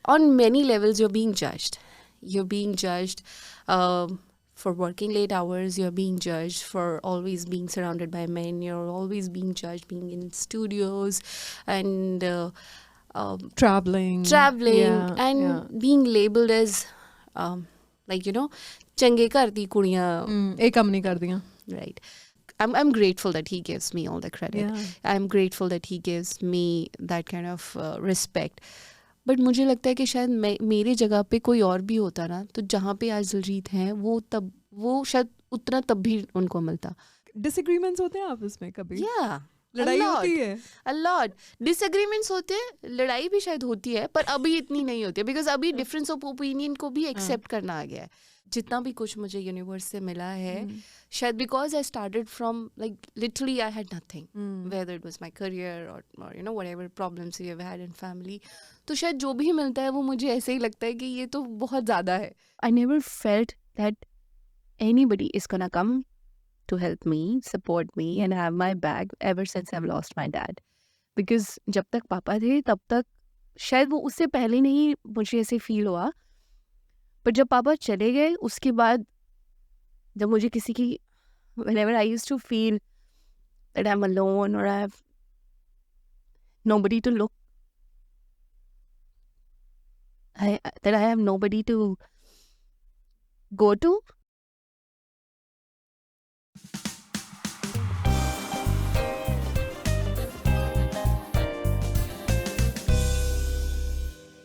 on many levels, you're being judged. You're being judged for working late hours. You're being judged for always being surrounded by men. You're always being judged being in studios and traveling and being labeled as like, चंगे घर दी कुड़ियां. एक कम नहीं कर दिया. Right. I'm grateful that he gives me all the credit. Yeah. I'm grateful that he gives me that kind of respect. But मुझे लगता है कि शायद मेरे जगह पे कोई और भी होता ना, तो जहाँ पे आज दिलजीत हैं वो शायद उतना तब भी उनको मिलता. Disagreements होते हैं आपस में कभी? Yeah. लड़ाई होती है? A lot. Disagreements होते हैं, लड़ाई भी शायद होती है, पर अभी इतनी नहीं होती है, because अभी difference of opinion को भी accept करना आ गया है. जितना भी कुछ मुझे यूनिवर्स से मिला है, शायद because I started from, like, literally I had nothing, whether it was my career or whatever problems we have had in family. तो शायद जो भी मिलता है वो मुझे ऐसे ही लगता है कि ये तो बहुत ज़्यादा है. I never felt that anybody is gonna come to help me, support me and have my back ever since I've lost my dad. Because जब तक पापा थे तब तक शायद वो उससे पहले नहीं मुझे ऐसे फील हुआ, पर जब पापा चले गए उसके बाद जब मुझे किसी की whenever I used to feel that I'm alone or I have nobody to look, that I have nobody to go to.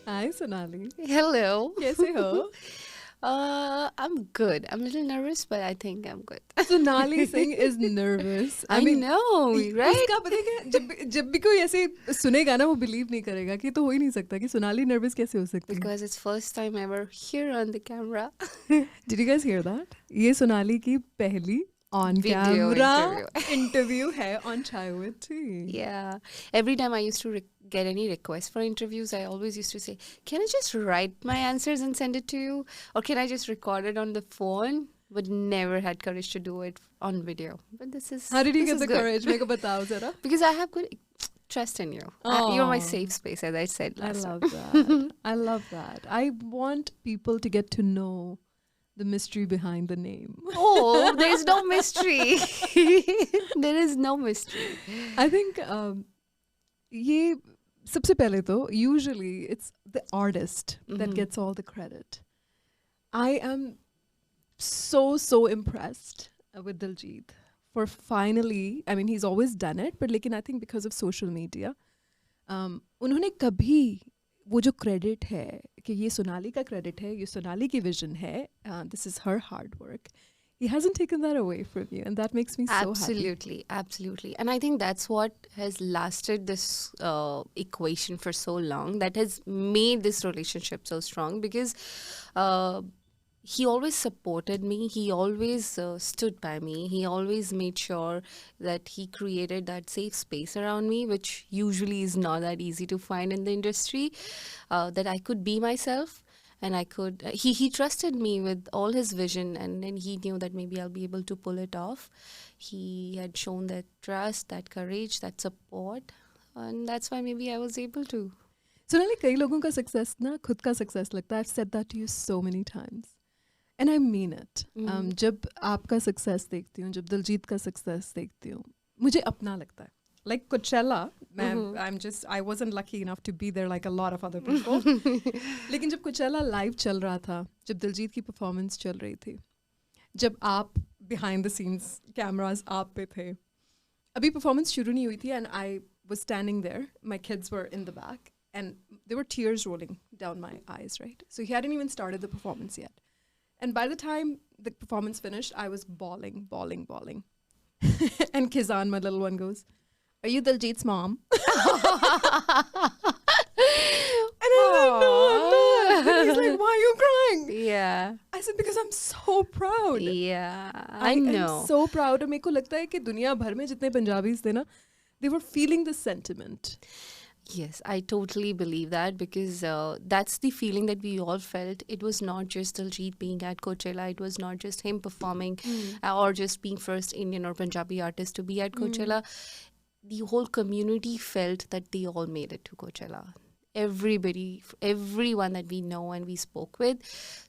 Hi Sonali. Hello. कैसे हो? I'm good. I'm a little nervous, but I think I'm good. Sonali Singh is nervous. I know, right? उसका पता है क्या, जब भी कोई ऐसे सुनेगा ना वो बिलीव नहीं करेगा कि तो हो ही नहीं सकता कि सोनाली नर्वस कैसे हो सकती है. Because it's first time ever here on the camera. Did you guys hear that? ये सोनाली की पहली on Video camera interview है on Chai with Tea. Yeah. Every time I used to get any requests for interviews, I always used to say, can I just write my answers and send it to you? Or can I just record it on the phone? But never had courage to do it on video. But this is How did you this get is the good. courage? मेरे को बताओ जरा. Because I have good trust in you. You're my safe space, as I said I last love time. that. I love that. I want people to get to know the mystery behind the name. Oh, there's no mystery. There is no mystery. I think ये सबसे पहले तो usually it's the artist that gets all the credit. I am so impressed with Diljit for finally, I mean he's always done it, but लेकिन I think because of social media, उन्होंने कभी वो जो credit है कि ये सोनाली का credit है, ये सोनाली की विजन है, this is her hard work. He hasn't taken that away from you, and that makes me so happy. Absolutely. And I think that's what has lasted this equation for so long, that has made this relationship so strong, because he always supported me. He always stood by me. He always made sure that he created that safe space around me, which usually is not that easy to find in the industry, that I could be myself. And I could, he trusted me with all his vision, and then he knew that maybe I'll be able to pull it off. He had shown that trust, that courage, that support, and that's why maybe I was able to. Sonali, कई लोगों का success ना खुद का success लगता है. I've said that to you so many times. And I mean it. जब आपका success देखती हूँ, जब दिलजीत का success देखती हूँ, मुझे अपना लगता है. Like Coachella, I wasn't lucky enough to be there like a lot of other people. लेकिन जब Coachella live चल रहा था, जब दिलजीत की performance चल रही थी, जब आप behind the scenes cameras आप पे थे, अभी performance शुरू नहीं हुई थी, and I was standing there, my kids were in the back, and there were tears rolling down my eyes, right? So he hadn't even started the performance yet. And by the time the performance finished, I was bawling. And Kizan, my little one, goes, "Are you Diljit's mom?" And I was like, "No, I'm not." And he's like, "Why are you crying?" Yeah. I said, "Because I'm so proud." Yeah, I know. am so proud. और मेरे को लगता है कि दुनिया भर में जितने पंजाबीज थे ना, they were feeling the sentiment. Yes, I totally believe that, because that's the feeling that we all felt. It was not just Diljit being at Coachella. It was not just him performing or just being first Indian or Punjabi artist to be at Coachella. The whole community felt that they all made it to Coachella. everyone that we know and we spoke with,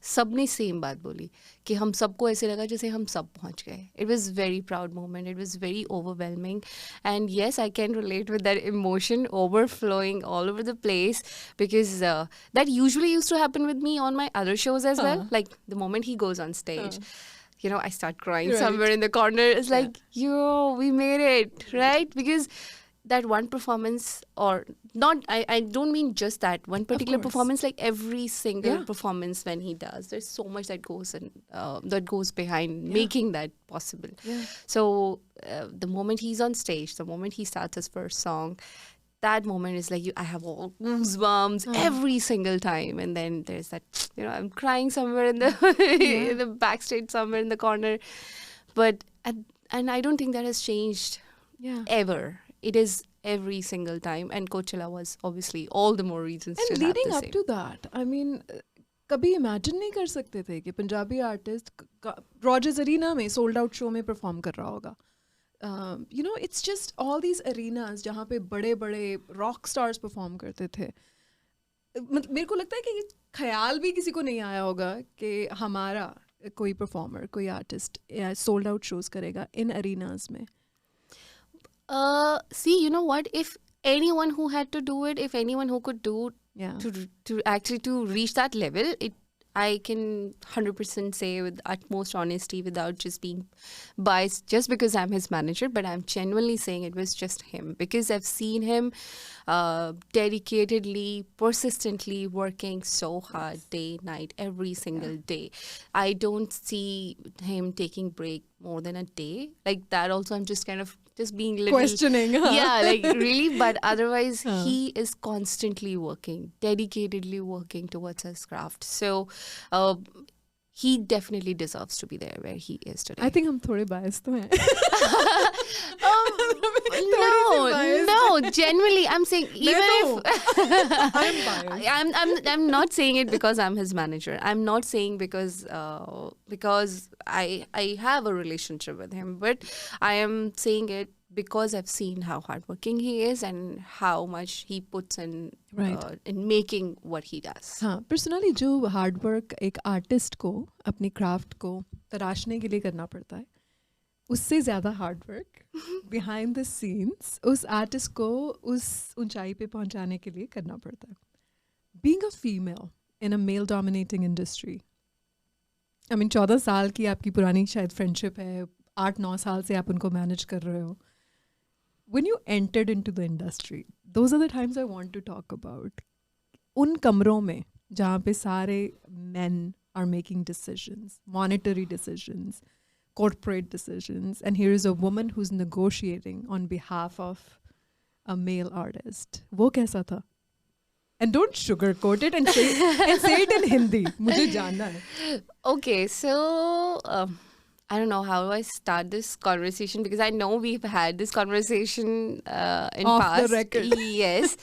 सबने same बात बोली कि हम सबको ऐसे लगा जैसे हम सब पहुंच गए. It was very proud moment. It was very overwhelming, and yes, I can relate with that emotion overflowing all over the place, because that usually used to happen with me on my other shows as well. Like the moment he goes on stage, you know, I start crying somewhere in the corner. It's like, yo, we made it, right? Because that one performance, or not, I don't mean just that one particular performance, like every single performance when he does, there's so much that goes that goes behind making that possible. So the moment he's on stage, the moment he starts his first song, that moment is like, I have all goosebumps every single time. And then there's that, you know, I'm crying somewhere in the in the backstage, somewhere in the corner. But and I don't think that has changed ever. It is every single time. And Coachella was obviously all the more reasons to have the same. And leading up to that, I mean, कभी imagine नहीं कर सकते थे कि Punjabi artist Rogers arena में sold out show में perform कर रहा होगा. You know, it's just all these arenas जहाँ पे बड़े बड़े rock stars perform करते थे. मेरे को लगता है कि ख्याल भी किसी को नहीं आया होगा कि हमारा कोई performer, कोई artist sold out shows करेगा in arenas में. See, you know what? If anyone who had to do it, if anyone who could do to actually to reach that level, I can 100% say with utmost honesty, without just being biased, just because I'm his manager, but I'm genuinely saying it was just him, because I've seen him dedicatedly, persistently working so hard, day, night, every single day. I don't see him taking break more than a day. Like that also, I'm just kind of just being little questioning. Yeah, like really, but otherwise he is constantly working, dedicatedly working towards his craft. So he definitely deserves to be there where he is today. I think I'm थोड़े biased तो हैं. No, genuinely, I'm saying, even if I'm biased. I'm not saying it because I'm his manager. I'm not saying because I have a relationship with him, but I am saying it because I've seen how hardworking he is and how much he puts in making what he does. हाँ, personally जो hard work एक artist को अपनी craft को तराशने के लिए करना पड़ता है, उससे ज़्यादा hard work behind the scenes उस artist को उस ऊंचाई पे पहुंचाने के लिए करना पड़ता है. Being a female in a male dominating industry, I mean 14 साल की आपकी पुरानी शायद friendship है, 8-9 साल से आप उनको manage कर रहे हो. When you entered into the industry, those are the times I want to talk about. उन कमरों में जहाँ पे सारे men are making decisions, monetary decisions, corporate decisions, and here is a woman who's negotiating on behalf of a male artist. वो कैसा था? And don't sugarcoat it and say it in Hindi. मुझे जानना है. Okay, so I don't know how do I start this conversation, because I know we've had this conversation in off past. The record. Yes.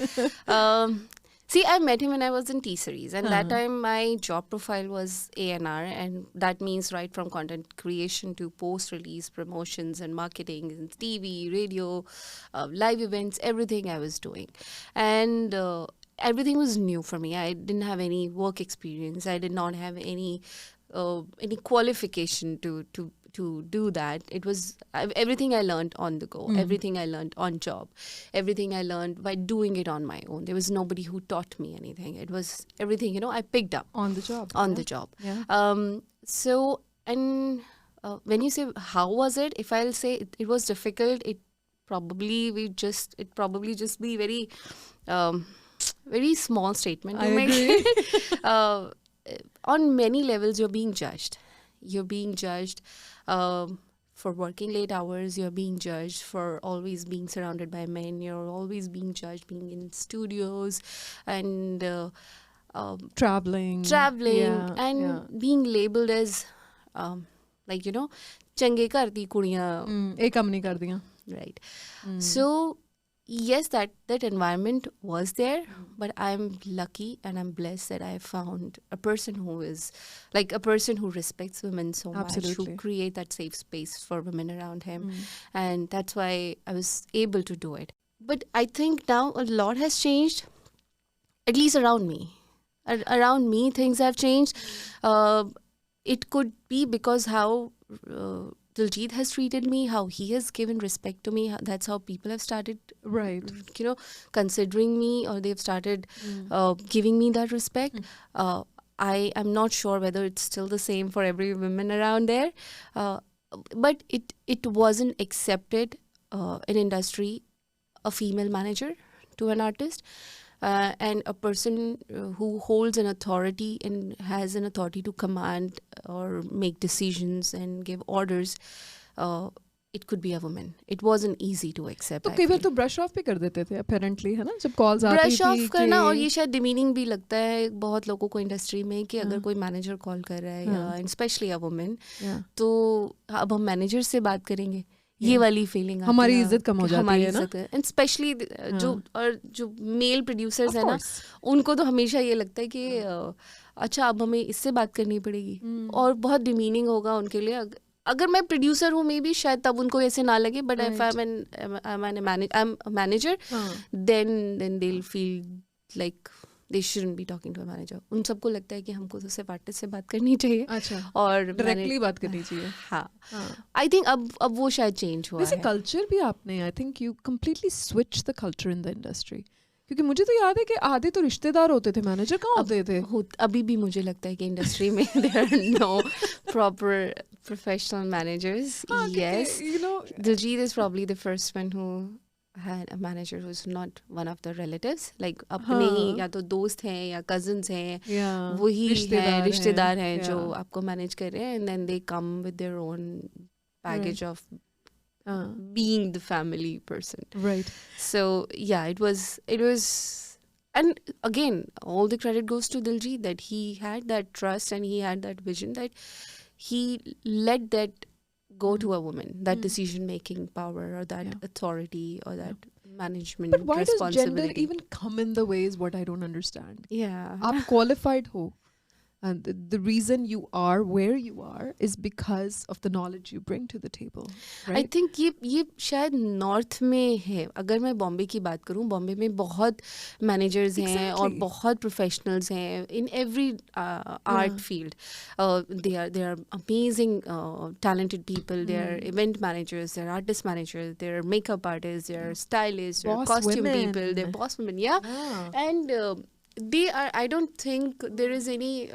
See, I met him when I was in T-Series, and that time my job profile was A&R, and that means right from content creation to post-release promotions and marketing and TV, radio, live events, everything I was doing. And everything was new for me. I didn't have any work experience. I did not have any qualification to do that. It was everything I learned on the go, everything I learned on job, everything I learned by doing it on my own. There was nobody who taught me anything. It was everything, you know, I picked up on the job. The job. Yeah. So, and when you say how was it, if I'll say it was difficult, it probably just be very very small statement to make. Agree. On many levels, you're being judged. You're being judged for working late hours. You're being judged for always being surrounded by men. You're always being judged being in studios and traveling and being labeled as like, you know, change karti kudiyan ek kam nahi kar diyan. Right. So yes, that environment was there, but I'm lucky and I'm blessed that I found a person who is like a person who respects women so much, who create that safe space for women around him. And that's why I was able to do it. But I think now a lot has changed. at least around me. Around me, things have changed. It could be because how Diljit has treated me, how he has given respect to me. That's how people have started, Right. considering me, or they've started giving me that respect. I am not sure whether it's still the same for every woman around there, but it wasn't accepted in industry, a female manager to an artist. And a person who holds an authority and has an authority to command or make decisions and give orders, it could be a woman. It wasn't easy to accept. तो कई बार तो brush off भी कर देते थे apparently, है ना, जब कॉल्स आती थी ब्रश ऑफ करना, और ये शायद डिमीनिंग भी लगता है बहुत लोगों को इंडस्ट्री में कि अगर कोई मैनेजर कॉल कर रहा है, या स्पेशली अ वुमेन, तो अब हम मैनेजर से बात करेंगे, ये वाली फीलिंग हमारी इज्जत कम हो जाती है ना, एंड स्पेशली जो मेल प्रोड्यूसर्स है ना, उनको तो हमेशा ये लगता है कि अच्छा अब हमें इससे बात करनी पड़ेगी, और बहुत डिमीनिंग होगा उनके लिए. अगर मैं प्रोड्यूसर हूँ मे बी शायद तब उनको ऐसे ना लगे, but if I am manager, then they will feel like they shouldn't be talking to a manager. उन सबको लगता है कि हमको तो सिर्फ आर्टिस्ट से बात करनी चाहिए. अच्छा, और डायरेक्टली बात करनी चाहिए. हाँ, आई थिंक अब वो शायद चेंज हुआ है. वैसे कल्चर भी आपने, I think you completely switch the culture in the industry, क्योंकि मुझे तो याद है कि आधे तो रिश्तेदार होते थे, मैनेजर कहाँ होते थे. अभी भी मुझे लगता है कि इंडस्ट्री में there are no proper professional managers. Yes, Diljit is probably the first one who had a manager who's not one of the relatives, like अपने ही या तो दोस्त हैं या cousins हैं, वही रिश्तेदार हैं जो आपको मैनेज कर रहे हैं, and then they come with their own baggage of being the family person. Right. So yeah, it was, and again, all the credit goes to Diljit that he had that trust and he had that vision that he let that go to a woman, that decision making power or that authority or that management But why responsibility. does gender even come in the way is what I don't understand. Yeah. आप qualified हो, and the reason you are where you are is because of the knowledge you bring to the table, right? I think ये शायद north में है. अगर मैं बॉम्बे की बात करूँ, बॉम्बे में बहुत मैनेजर्स हैं और बहुत प्रोफेशनल्स हैं in every art field. They are amazing talented people. They are event managers, they are artist managers, they are makeup artists, they are stylists, they are costume people, they are boss women. And they are, I don't think there is any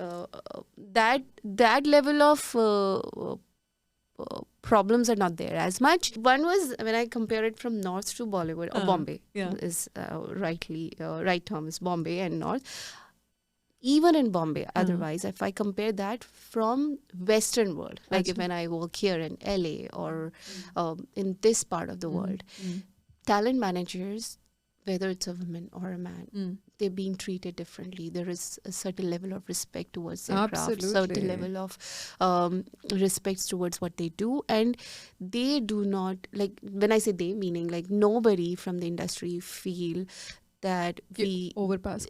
that level of problems are not there as much. One was when I compare it from North to Bollywood, or Bombay is right term is Bombay and North. Even in Bombay, otherwise, if I compare that from Western world, like when I work here in LA or in this part of the world, talent managers, whether it's a woman or a man, they're being treated differently. There is a certain level of respect towards their craft, certain level of respect towards what they do, and they do not, like, when I say they, meaning like nobody from the industry feel that we overpass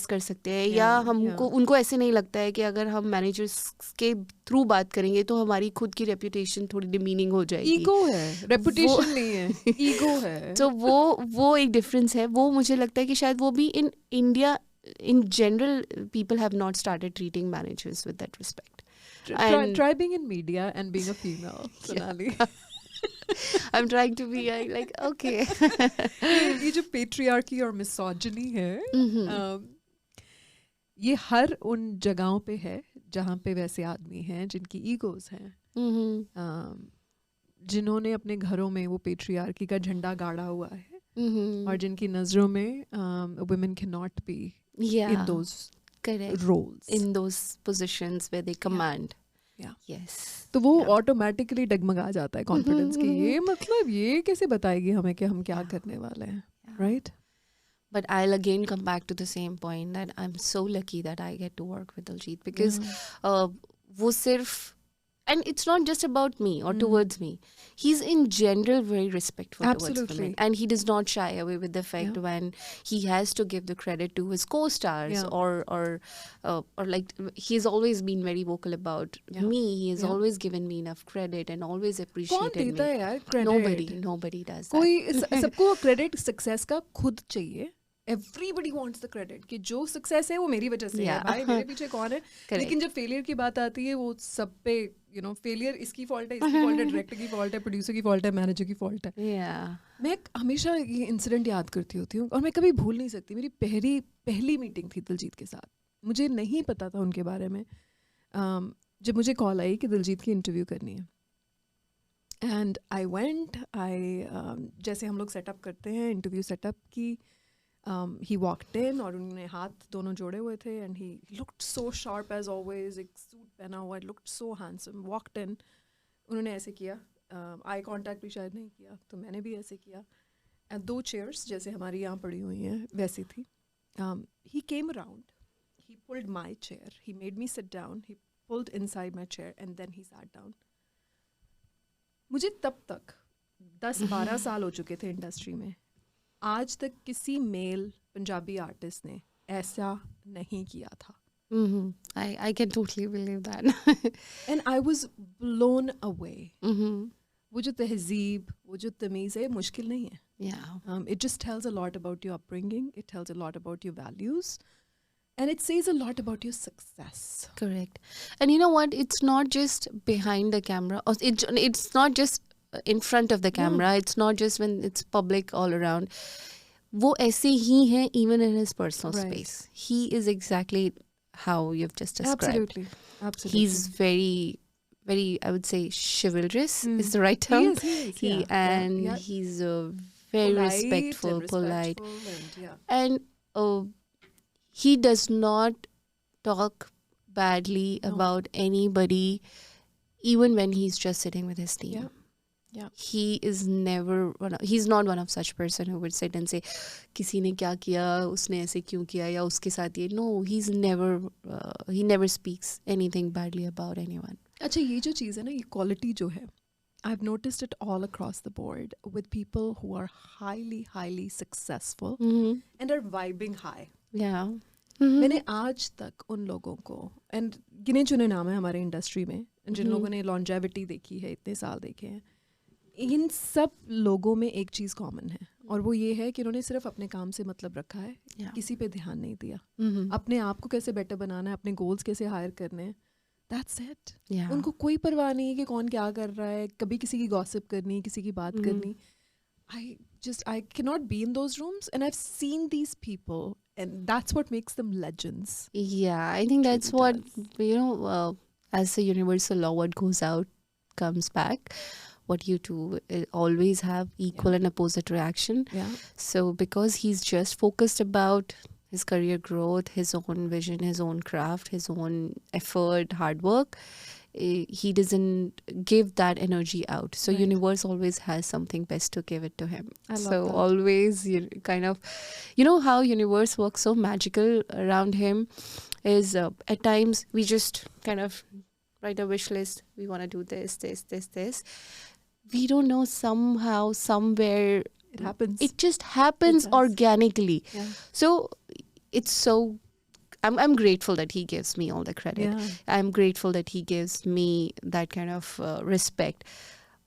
कर सकते हैं, या हमको उनको ऐसे नहीं लगता है कि अगर हम मैनेजर्स के थ्रू बात करेंगे तो हमारी खुद की रेपुटेशन थोड़ी डिमीनिंग हो जाएगी. ईगो है, रेपुटेशन नहीं है, ईगो है. तो वो एक डिफरेंस है. वो मुझे लगता है कि शायद वो भी in India in general people have not started treating managers with that respect. Try being in media and being a female, Sonali. I'm trying to be like okay. ये जो patriarchy और misogyny है, ये हर उन जगहों पे है जहाँ पे वैसे आदमी हैं जिनकी ईगोज हैं, जिन्होंने अपने घरों में वो patriarchy का झंडा गाड़ा हुआ है, और जिनकी नजरों में women cannot be in those roles, in those positions where they command. Yes. तो वो ऑटोमेटिकली डगमगा जाता है कॉन्फिडेंस की. ये मतलब ये कैसे बताएगी हमें कि हम क्या करने वाले हैं, right? But I'll again come back to the same point that I'm so lucky that I get to work with Diljit, because वो सिर्फ, and it's not just about me or towards me. He's in general very respectful towards women, and he does not shy away with the fact when he has to give the credit to his co-stars, or like he's always been very vocal about me. He has always given me enough credit and always appreciated me. कौन देता है यार credit? Nobody does that. कोई सबको credit success का खुद चाहिए. Everybody wants the credit कि जो सक्सेस है वो मेरी वजह से है, Yeah. भाई मेरे पीछे कौन है. Correct. लेकिन जब फेलियर की बात आती है वो सब पे फेलियर इसकी फॉल्ट है, इसकी फॉल्ट है, डायरेक्टर की फॉल्ट है, प्रोड्यूसर की फॉल्ट है, मैनेजर की फॉल्ट है. Yeah. मैं हमेशा ये इंसिडेंट याद करती होती हूँ और मैं कभी भूल नहीं सकती. मेरी पहली मीटिंग थी दिलजीत के साथ. मुझे नहीं पता था उनके बारे में. जब मुझे कॉल आई कि दिलजीत की इंटरव्यू करनी है, एंड आई वेंट, जैसे हम लोग सेटअप करते हैं इंटरव्यू सेटअप की, ही वॉकड इन और उन्होंने हाथ दोनों जोड़े हुए थे and he looked so sharp as always, एक सूट पहना हुआ, looked so handsome. Walked in, उन्होंने ऐसे किया, आई कांटेक्ट भी शायद नहीं किया, तो मैंने भी ऐसे किया. एंड 2 चेयर्स जैसे हमारी यहाँ पड़ी हुई हैं वैसी थी. He came around, he pulled my chair, he made me sit down, he pulled inside my chair and then he sat down. मुझे तब तक 10-12 साल हो चुके थे इंडस्ट्री में, आज तक किसी मेल पंजाबी आर्टिस्ट ने ऐसा नहीं किया था. Mm-hmm. I can totally believe that. And I was blown away. Mm-hmm. वो जो तहजीब, वो जो तमीज़ है, मुश्किल नहीं है. Yeah. It just tells a lot about your upbringing, it tells a lot about your values, and it says a lot about your success. Correct. And you know what? It's not just behind the camera, or it's not just in front of the camera. It's not just when it's public all around. वो ऐसे ही है even in his personal Right. space. He is exactly how you've just described. Absolutely. He's very, very, I would say, chivalrous is the right term. He is, yeah. Yeah. He's very Polite respectful, and polite. and, yeah. And he does not talk badly about anybody, even when he's just sitting with his team. Yeah. He is never he's not one of such person who would sit and say किसी ने क्या किया, उसने ऐसे क्यों किया, या उसके साथ ये. No, he never speaks anything badly about anyone. अच्छा, ये जो चीज़ है ना, ये क्वालिटी जो है, I've noticed it all across the board with people who are highly successful and are vibing high. Yeah. मैंने आज तक उन लोगों को, एंड गिने चुने नाम है हमारे इंडस्ट्री में जिन लोगों ने लॉन्जेविटी देखी है, इतने साल देखे हैं, इन सब लोगों में एक चीज़ कॉमन है, और वो ये है कि उन्होंने सिर्फ अपने काम से मतलब रखा है. किसी पे ध्यान नहीं दिया. अपने आप को कैसे बेटर बनाना है, अपने गोल्स कैसे हायर करने हैं, दैट्स इट. उनको कोई परवाह नहीं है कि कौन क्या कर रहा है, कभी किसी की गॉसिप करनी, किसी की बात करनी. I cannot be in those rooms, and I've seen these people, and that's what makes them legends. Yeah, I think that's Truly what, as a universal law, what goes out comes back. What you do always have equal and opposite reaction. Yeah. So because he's just focused about his career growth, his own vision, his own craft, his own effort, hard work, he doesn't give that energy out. So Right. universe always has something best to give it to him. I love So that. always you kind of, how universe works so magical around him is at times we just kind of write a wish list. We want to do this. We don't know, somehow, somewhere, It happens. it just happens It does. organically. Yeah. So it's so, I'm grateful that he gives me all the credit. Yeah. I'm grateful that he gives me that kind of respect.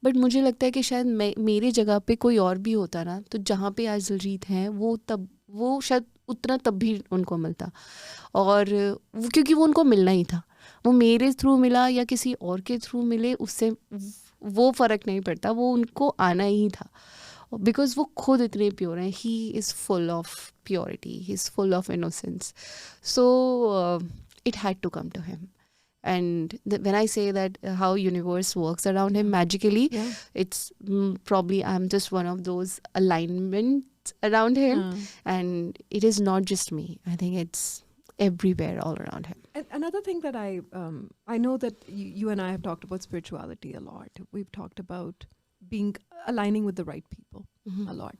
But मुझे लगता है कि शायद मेरे जगह पे कोई और भी होता ना, तो जहाँ पे आज दिलजीत हैं वो शायद उतना तब भी उनको मिलता, और क्योंकि वो उनको मिलना ही था. वो मेरे थ्रू मिला या किसी और के थ्रू मिले, उससे वो फ़र्क नहीं पड़ता, वो उनको आना ही था, बिकॉज वो खुद इतने प्योर हैं. He is full of purity, he is full of innocence. So it had to come to him. And when I say that how universe works around him magically, it's probably I'm just one of those alignments around him. And it is not just me. I think it's everywhere all around him. And another thing that I know that you and I have talked about spirituality a lot. We've talked about aligning with the right people a lot.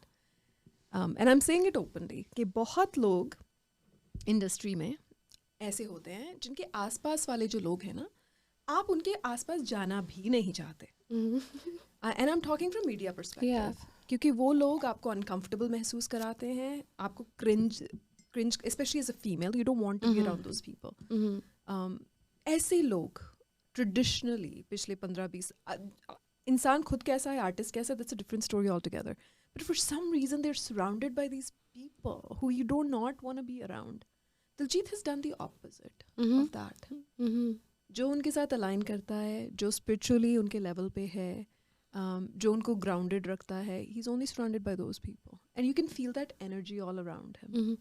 And I'm saying it openly कि बहुत लोग industry में ऐसे होते हैं जिनके आसपास वाले जो लोग हैं ना, आप उनके आसपास जाना भी नहीं चाहते. And I'm talking from media perspective. Yeah. क्योंकि वो लोग आपको uncomfortable महसूस कराते हैं, आपको cringe, especially as a female, you don't want to be around those people. ऐसे लोग traditionally पिछले 15-20 इंसान खुद कैसा है, आर्टिस्ट कैसा है, that's a different story altogether. but for some reason they're surrounded by these people who you do not want to be around. Diljit has done the opposite of that. जो उनके साथ अलाइन करता है, जो spiritually उनके level पे है, जो उनको ग्राउंडेड रखता है, he's only surrounded by those people, and you can feel that energy all around him.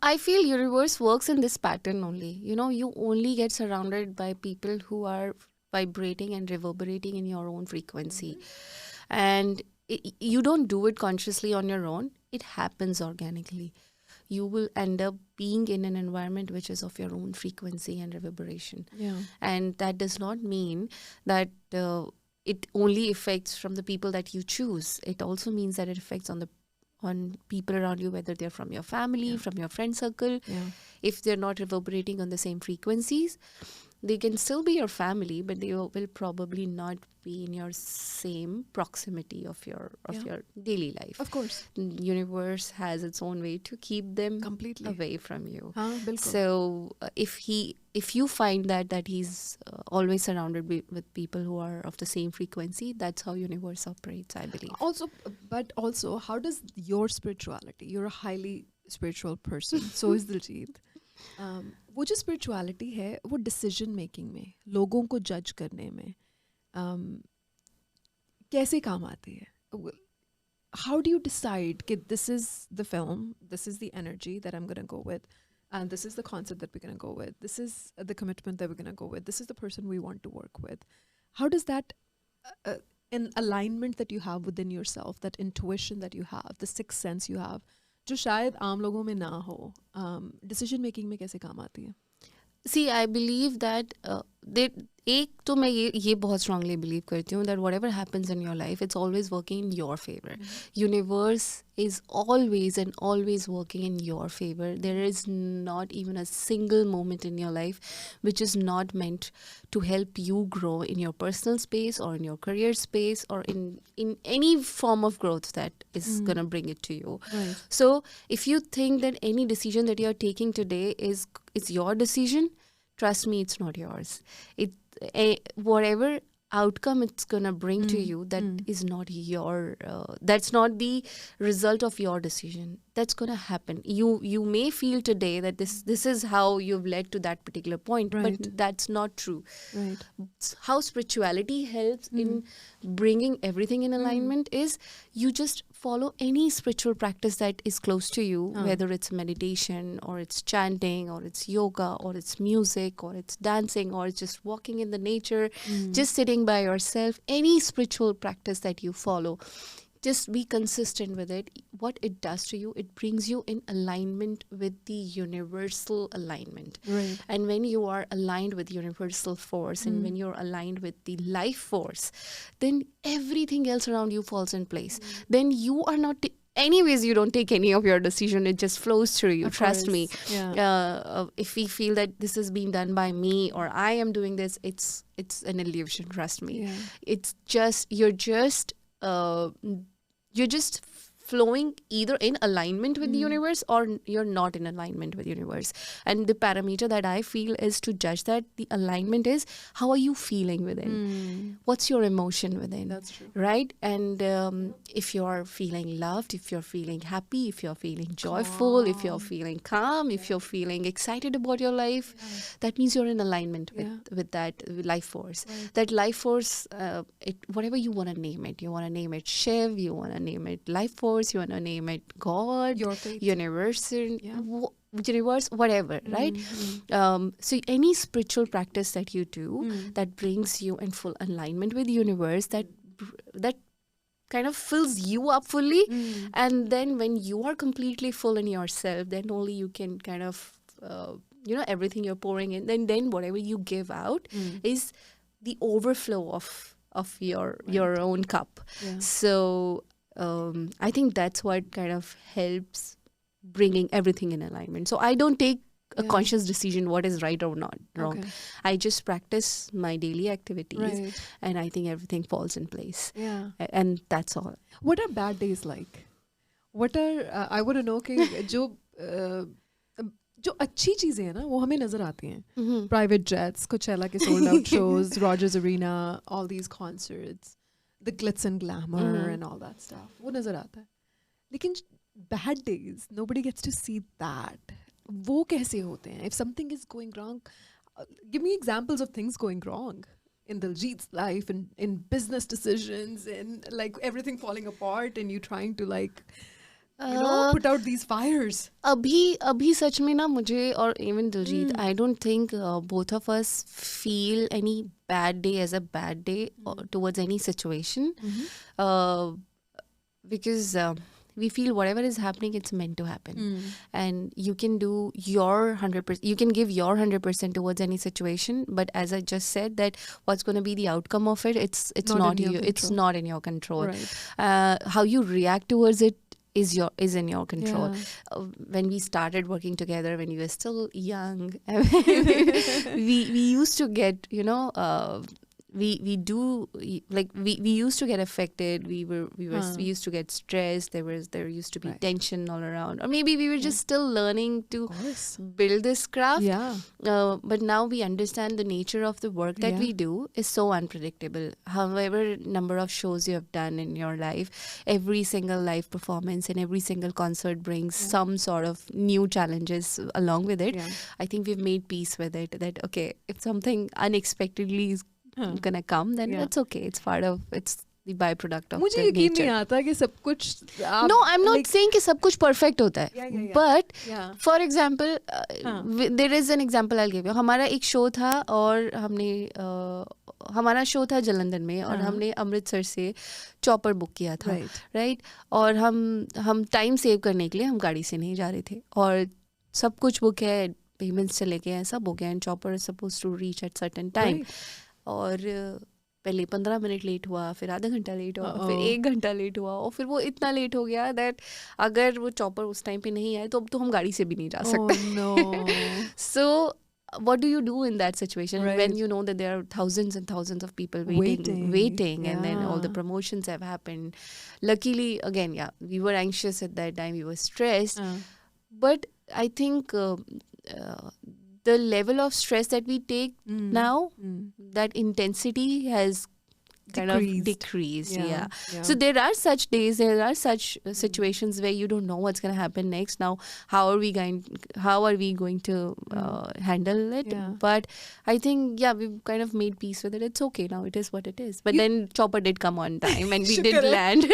I feel universe works in this pattern only. You know, you only get surrounded by people who are vibrating and reverberating in your own frequency, and you don't do it consciously on your own. It happens organically. You will end up being in an environment which is of your own frequency and reverberation. Yeah. And that does not mean that it only affects from the people that you choose. It also means that it affects on people around you, whether they're from your family, from your friend circle. Yeah. If they're not reverberating on the same frequencies, they can still be your family, but they will probably not be in your same proximity of your daily life. Of course. The universe has its own way to keep them Completely away from you. bilkul. So if you find that he's always surrounded with people who are of the same frequency, that's how universe operates, I believe. Also, how does your spirituality? You're a highly spiritual person. So is Diljit. वो जो spirituality है वो decision making में, लोगों को जज करने में कैसे काम आती है? How do you decide कि this is the film, this is the energy that I'm going to go with, and this is the concept that we're going to go with, this is the commitment that we're going to go with, this is the person we want to work with? How does that an alignment that you have within yourself, that intuition that you have, the sixth sense you have, जो शायद आम लोगों में ना हो, decision making में कैसे काम आती है? See, I believe that एक तो मैं ये बहुत strongly believe करती हूँ that whatever happens in your life, it's always working in your favor. Universe is always and always working in your favor. There is not even a single moment in your life which is not meant to help you grow in your personal space or in your career space or in any form of growth that is going to bring it to you. Right. So if you think that any decision that you're taking today is your decision, trust me, it's not yours. Whatever outcome it's gonna bring to you, that is not your. That's not the result of your decision. That's gonna happen. You may feel today that this is how you've led to that particular point, Right. but that's not true. Right. How spirituality helps in bringing everything in alignment is you just follow any spiritual practice that is close to you, whether it's meditation or it's chanting or it's yoga or it's music or it's dancing or it's just walking in the nature, just sitting by yourself, any spiritual practice that you follow. Just be consistent with it. What it does to you, it brings you in alignment with the universal alignment. Right. And when you are aligned with universal force and when you're aligned with the life force, then everything else around you falls in place. Then you are not... anyways, you don't take any of your decision. It just flows through you. Of Trust course. me. Yeah. If we feel that this is being done by me or I am doing this, it's an illusion. Trust me. Yeah. It's just you're just flowing either in alignment with the universe or you're not in alignment with the universe. And the parameter that I feel is to judge that the alignment is how are you feeling within? What's your emotion within? That's true. Right? And if you're feeling loved, if you're feeling happy, if you're feeling joyful, if you're feeling calm, if you're feeling excited about your life, that means you're in alignment with that life force. Right. That life force, whatever you want to name it. You want to name it Shiv, you want to name it life force, you want to name it God, Your faith. universe, Yeah. universe, whatever, right? So any spiritual practice that you do that brings you in full alignment with the universe, that kind of fills you up fully, and then when you are completely full in yourself, then only you can kind of everything you're pouring in, then whatever you give out is the overflow of your own cup. Yeah. So I think that's what kind of helps bringing everything in alignment. So I don't take a conscious decision what is right or not wrong. Okay. I just practice my daily activities, Right. and I think everything falls in place. Yeah. And that's all. What are bad days like? What are I want to know कि जो अच्छी चीजें हैं ना वो हमें नजर आती हैं. Private jets, Coachella के sold out shows, Rogers Arena, all these concerts. the glitz and glamour and all that stuff. वो नजर आता है. लेकिन bad days, nobody gets to see that. वो कैसे होते हैं? If something is going wrong, give me examples of things going wrong in Diljit's life, in business decisions, in like everything falling apart, and you trying to like, put out these fires. अभी सच में ना मुझे और even Diljit, I don't think both of us feel any bad day as a bad day towards any situation, because we feel whatever is happening, it's meant to happen, and you can do your 100%. You can give your 100% towards any situation, but as I just said, that what's going to be the outcome of it, it's not you. It's not in your control. Right. How you react towards it is in your control. When we started working together, when we were still young, we used to get, we used to get affected. We used to get stressed. There used to be tension all around, or maybe we were just still learning to build this craft. But now we understand the nature of the work that we do is so unpredictable. However number of shows you have done in your life, every single live performance and every single concert brings some sort of new challenges along with it. I think we've made peace with it, that okay, if something unexpectedly is gonna come, then it's okay. It's the byproduct of मुझे the यकीन nature. नहीं आता कि सब कुछ No, I'm not saying कि सब कुछ perfect होता है. But for example, there is an example I'll give you. हमारा एक शो था और हमारा शो था जलंधर में, और हमने अमृतसर से चॉपर बुक किया था, राइट? और हम टाइम सेव करने के लिए हम गाड़ी से नहीं जा रहे थे, और सब कुछ बुक है, पेमेंट्स चले गए हैं, सब हो गया, and chopper is suppose to reach at certain time. और पहले 15 मिनट लेट हुआ, फिर आधा घंटा लेट हुआ, फिर 1 घंटा लेट हुआ, और फिर वो इतना लेट हो गया दैट अगर वो चॉपर उस टाइम पे नहीं आए तो अब तो हम गाड़ी से भी नहीं जा सकते. सो what do you do in that situation when you know that there are thousands and thousands of people waiting and then all the promotions have happened? Luckily, again, we were anxious at that time, we were stressed, but I think the level of stress that we take now, that intensity has kind of decreased. So there are such days, there are such situations where you don't know what's going to happen next. Now, how are we going to handle it? But I think we've kind of made peace with it. It's okay now. It is what it is. But then Chopper did come on time, and we did land.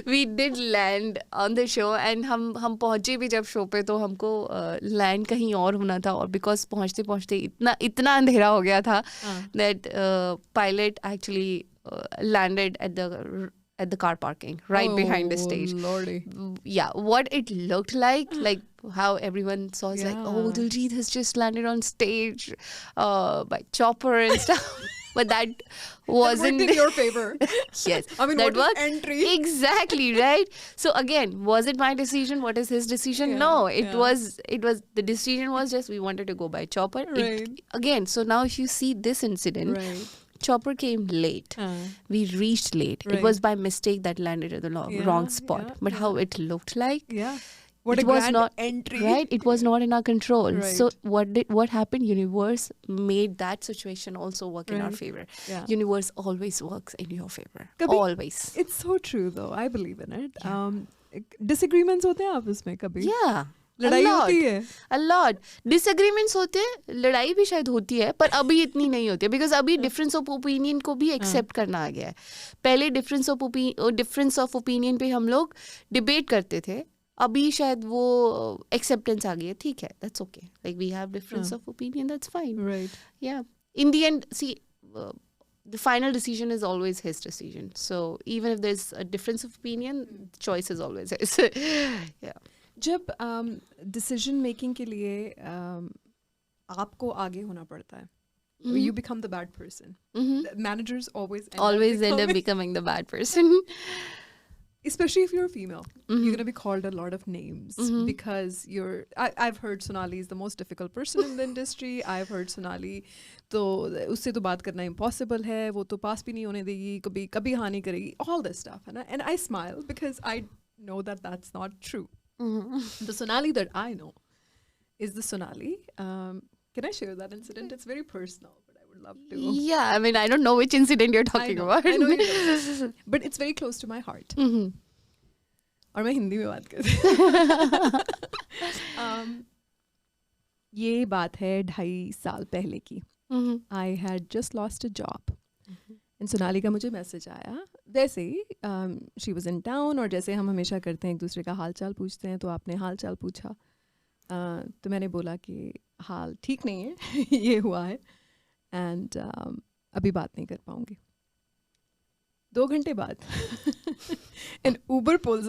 We did land on the show, and हम पहुंचे भी जब show पे तो हमको land कहीं और होना था, और बिकॉज पहुंचते पहुंचते इतना अंधेरा हो गया था that pilot actually landed at the car parking right behind the stage. Lordy. What it looked like how everyone saw is like, oh, Diljit has just landed on stage by Chopper and stuff. But that wasn't in your favor. Yes, I mean, that what entry? Exactly, right? So again, was it my decision? What is his decision? No, it was the decision was just we wanted to go by Chopper. Again, so now if you see this incident, Chopper came late. We reached late. It was by mistake that landed at the wrong spot. But how it looked like, what it a was grand not entry. Right, it was not in our control. So what happened? Universe made that situation also work in our favor. Universe always works in your favor. Always. It's so true, though. I believe in it. Disagreements होते हैं आपस में कभी? लड़ाई होती है? A lot. Disagreements होते हैं, लड़ाई भी शायद होती है, पर अभी इतनी नहीं होती है, बिकॉज अभी डिफरेंस ऑफ ओपिनियन को भी एक्सेप्ट करना आ गया है. पहले डिफरेंस ऑफ ओपिनियन पे हम लोग डिबेट करते थे, अभी शायद वो एक्सेप्टेंस आ गई है. ठीक है, that's okay, like we have difference of opinion, that's fine. In the end, see, the final decision is always his decision. So even if there's a difference of opinion, choice is always his. जब decision making के लिए आपको आगे होना पड़ता है, you become the bad person. Managers always end up becoming the bad person. Especially if you're a female, you're going to be called a lot of names because I've heard Sonali is the most difficult person in the industry. I've heard Sonali, तो उससे तो बात करना impossible है, वो तो पास भी नहीं होने देगी, कभी हाँ नहीं करेगी, all this stuff, है ना? And I smile because I know that that's not true. The Sonali that I know is the Sonali. Can I share that incident? It's very personal, but I would would love to. Yeah, I mean, I don't know which incident you're talking about. I know you don't. But it's very close to my heart. Mhm. और मैं हिंदी में बात कर ये बात है 2.5 साल पहले की. Mhm. I had just lost a job. And Sonali का मुझे मैसेज आया वैसे ही शी वॉज इन टाउन और जैसे हम हमेशा करते हैं एक दूसरे का हाल चाल पूछते हैं तो आपने हाल चाल पूछा. तो मैंने बोला कि हाल ठीक नहीं है ये हुआ है एंड अभी बात नहीं कर पाऊँगी. 2 घंटे बाद an Uber pulls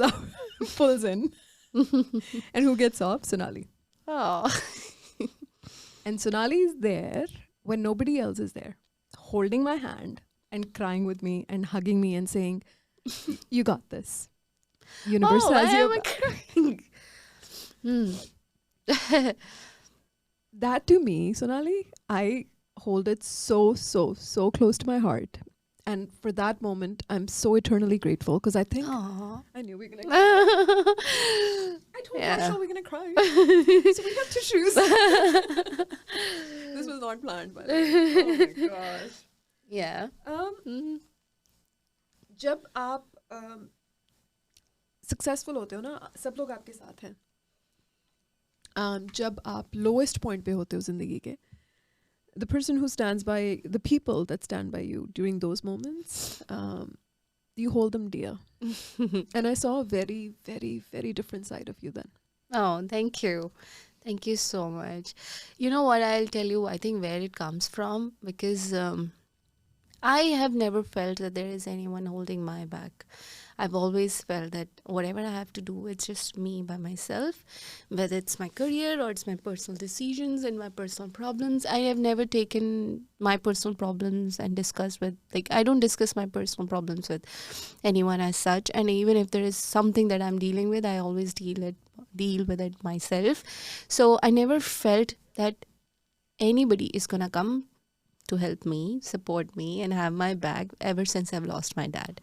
in and who gets off? Sonali. Oh. And Sonali is there when nobody else is there, holding my hand and crying with me and hugging me and saying, you got this. Universe Oh, has why your am I back." crying? That to me, Sonali, I hold it so close to my heart. And for that moment, I'm so eternally grateful because I think Aw. I knew we were going to cry. I told Yeah. Marshall we're going to cry. So we have tissues. This was not planned, by the way. Oh my gosh. Yeah. Mhm. जब आप successful होते हो ना सब लोग आपके साथ हैं. जब आप लोएस्ट पॉइंट पे होते हो जिंदगी के the person who stands by the people that stand by you during those moments you hold them dear. And I saw a very different side of you then. Oh, thank you. Thank you so much. You know what, I'll tell you, I think where it comes from, because I have never felt that there is anyone holding my back. I've always felt that whatever I have to do, it's just me by myself, whether it's my career or it's my personal decisions and my personal problems. I have never taken my personal problems and discussed with, like, I don't discuss my personal problems with anyone as such. And even if there is something that I'm dealing with, I always deal with it myself. So I never felt that anybody is gonna come to help me, support me and have my back ever since I've lost my dad.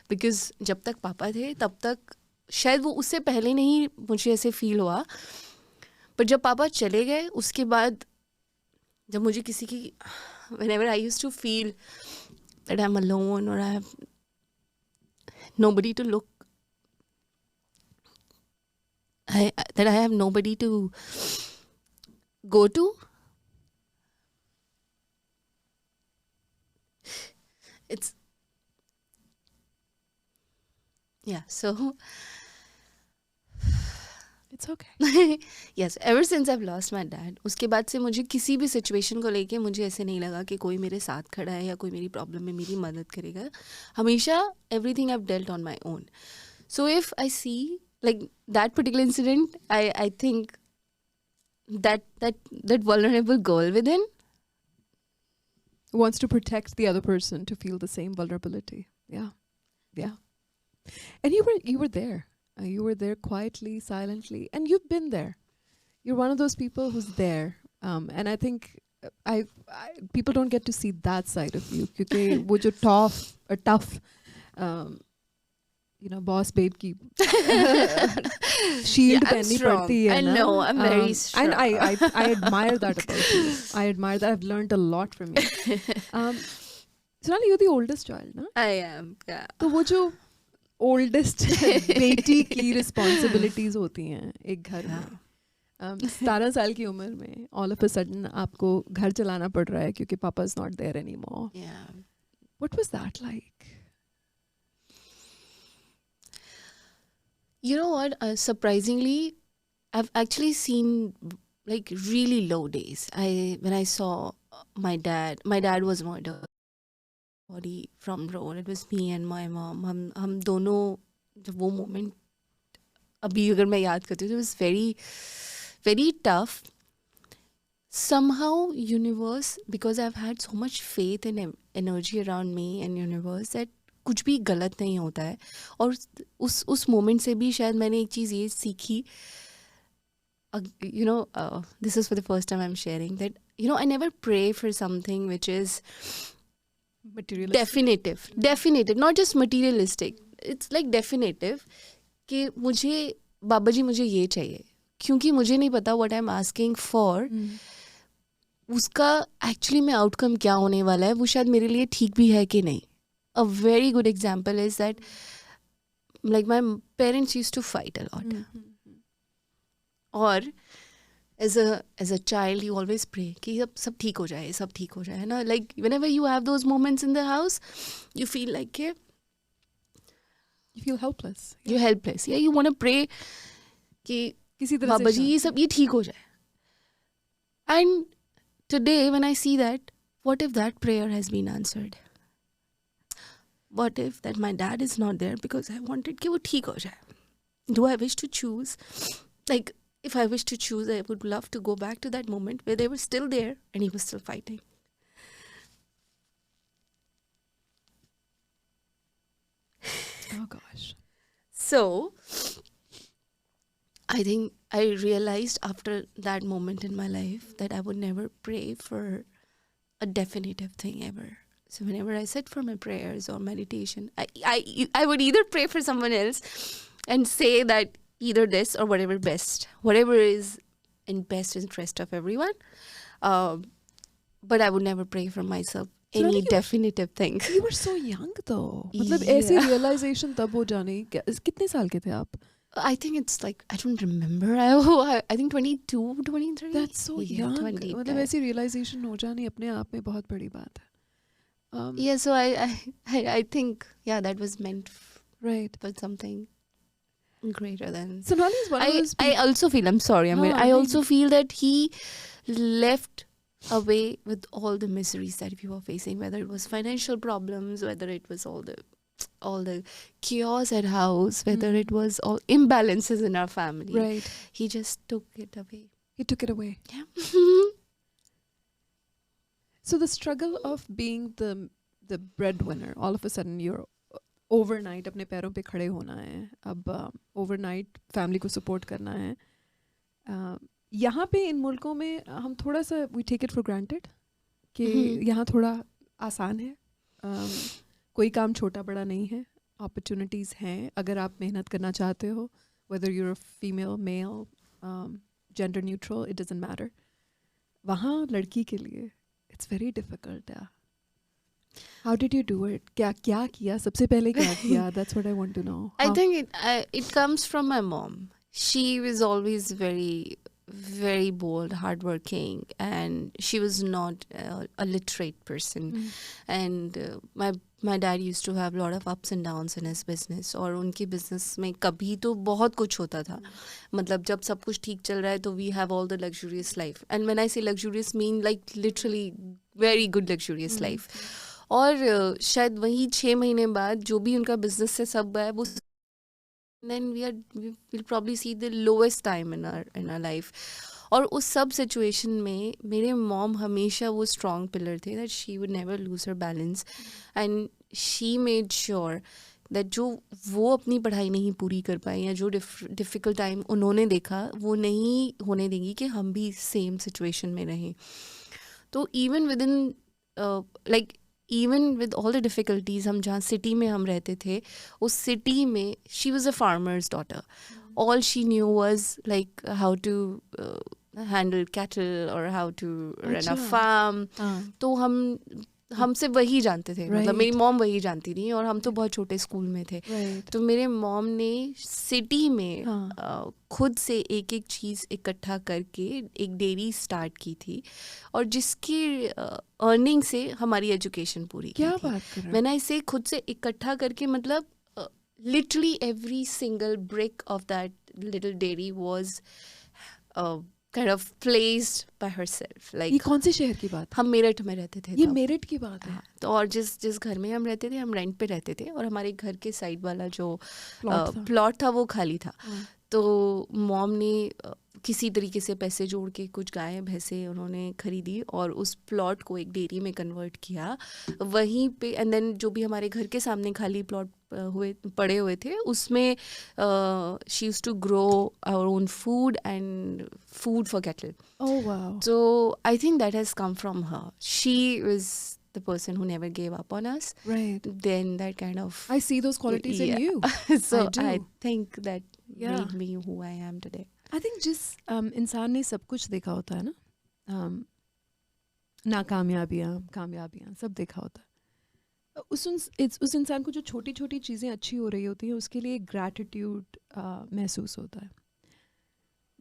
Because जब तक पापा थे तब तक शायद वो उससे पहले नहीं मुझे ऐसे फील हुआ, पर जब पापा चले गए उसके बाद जब मुझे किसी की whenever I used to feel that I'm alone or I have nobody to look that I have nobody to go to, it's yeah, so It's okay. yes, ever since I've lost my dad, उसके बाद से मुझे किसी भी situation को लेके मुझे ऐसे नहीं लगा कि कोई मेरे साथ खड़ा है या कोई मेरी प्रॉब्लम में मेरी मदद करेगा. हमेशा everything I've dealt on my own. So if I see like that particular incident, I think that vulnerable girl within Wants to protect the other person to feel the same vulnerability. Yeah. And you were there. You were there quietly, silently, and you've been there. You're one of those people who's there. And I think I people don't get to see that side of you. Because वो जो tough, boss babe की shield पहननी पड़ती है I ना. know, I'm very strong. And I admire that about you. I admire that. I've learned a lot from you. Sonali, you're the oldest child, na? I am, yeah. तो वो जो oldest बेटी की responsibilities होती हैं एक घर में. 17 साल की उम्र में all of a sudden आपको घर चलाना पड़ रहा है क्योंकि पापा is not there anymore. Yeah. What was that like? You know what? Surprisingly, I've actually seen like really low days. When I saw my dad was murdered. Body from road. It was me and my mom. हम दोनों जब वो moment अभी अगर मैं याद करती हूँ, it was very tough. Somehow universe, because I've had so much faith and energy around me and universe that कुछ भी गलत नहीं होता है. और उस मोमेंट से भी शायद मैंने एक चीज़ ये सीखी, this is for the first time I'm sharing that, I never pray for something which is Materialistic. definitive, not just materialistic. It's like definitive कि मुझे बाबा जी मुझे ये चाहिए, क्योंकि मुझे नहीं पता what I'm asking for उसका एक्चुअली में आउटकम क्या होने वाला है वो शायद मेरे लिए ठीक भी है कि नहीं. A very good example is that like my parents use to fight a lot. और as a child you always pray कि सब ठीक हो जाए, सब ठीक हो जाए, है ना. Like whenever you have those moments in the house you feel like You feel helpless. You helpless, या यू वांट टू प्रे कि किसी तरह बाबा से जी ये ठीक हो जाए. And today when I see that, what if that prayer has been answered? What if that my dad is not there because I wanted कि वो ठीक हो जाए? Do I wish to choose, like if I wish to choose, I would love to go back to that moment where they were still there and he was still fighting. Oh gosh. So I think I realized after that moment in my life that I would never pray for a definitive thing ever. So whenever I sit for my prayers or meditation, I would either pray for someone else and say that either this or whatever is in best interest of everyone. But I would never pray for myself any definitive thing. You were so young though. मतलब ऐसे realization तब हो जाने, कितने साल के थे आप? I think it's like, I don't remember. I think 22, 23. That's so young. मतलब ऐसी realization हो जानी अपने आप में बहुत बड़ी बात है. Yeah, so I think, yeah, that was meant right for something greater than. Sonali is one of those I also feel, I'm sorry, I also feel that he left away with all the miseries that we were facing, whether it was financial problems, whether it was all the chaos at house, whether it was all imbalances in our family. Right. He just took it away. He took it away. Yeah. So the struggle of being the breadwinner, all of a sudden you're overnight अपने पैरों पे खड़े होना है, अब overnight family को support करना है. यहाँ पे इन मुल्कों में हम थोड़ा सा we take it for granted कि यहाँ थोड़ा आसान है, कोई काम छोटा बड़ा नहीं है, opportunities हैं अगर आप मेहनत करना चाहते हो, whether you're a female, male, gender neutral, it doesn't matter. वहाँ लड़की के लिए it's very difficult. How did you do it? क्या किया? सबसे पहले क्या किया? That's what I want to know. I think it comes from my mom. She was always very, very bold, hardworking, and she was not a literate person. And my dad used to have a lot of ups and downs in his business. और उनके business में कभी तो बहुत कुछ होता था. मतलब जब सब कुछ ठीक चल रहा है तो we have all the luxurious life. And when I say luxurious, mean like literally very good luxurious life. और शायद वही 6 महीने बाद जो भी उनका बिजनेस से सब है वो then we'll probably see the lowest time in our life. और उस सब सिचुएशन में मेरे मॉम हमेशा वो स्ट्रॉन्ग पिलर थे that she would never lose her balance and she made sure that जो वो अपनी पढ़ाई नहीं पूरी कर पाई या जो डिफ़िकल्ट टाइम उन्होंने देखा वो नहीं होने देंगी कि हम भी सेम सिचुएशन में रहें. तो even with in like even with all the difficulties, हम जहाँ सिटी में हम रहते थे उस सिटी में she was a farmer's daughter. All she knew was like how to handle cattle or how to run a farm. तो हमसे वही जानते थे. मतलब मेरी मॉम वही जानती थी और हम तो बहुत छोटे स्कूल में थे. तो मेरे मॉम ने सिटी में खुद से एक एक चीज़ इकट्ठा करके एक डेयरी स्टार्ट की थी और जिसकी अर्निंग से हमारी एजुकेशन पूरी की थी. बात कर रहे हैं? व्हेन आई से खुद से इकट्ठा करके मतलब literally every single brick of that little dairy was kind of placed by herself. Like ये कौन से शहर की बात है? हम मेरठ में रहते थे. ये मेरठ की बात है. तो और जिस घर में हम रहते थे हम रेंट पे रहते थे और हमारे घर के साइड वाला जो प्लॉट था वो खाली था. तो मॉम ने किसी तरीके से पैसे जोड़ के कुछ गाय भैंसे उन्होंने खरीदी और उस प्लॉट को एक डेयरी में कन्वर्ट किया वहीं पे. एंड देन जो भी हमारे घर के सामने खाली प्लॉट पड़े हुए थे उसमें she used to grow our own food and food for cattle. Oh wow. So I think that has come from her. She was the person who never gave up on us. Right. Then that kind of I see those qualities in you. So I I do. think that made me who I am today. I think जिस इंसान ने सब कुछ देखा होता है ना, नाकामयाबियाँ, कामयाबियाँ सब देखा होता है। उस इंसान को जो छोटी छोटी चीज़ें अच्छी हो रही होती हैं उसके लिए ग्रैटिट्यूड महसूस होता है।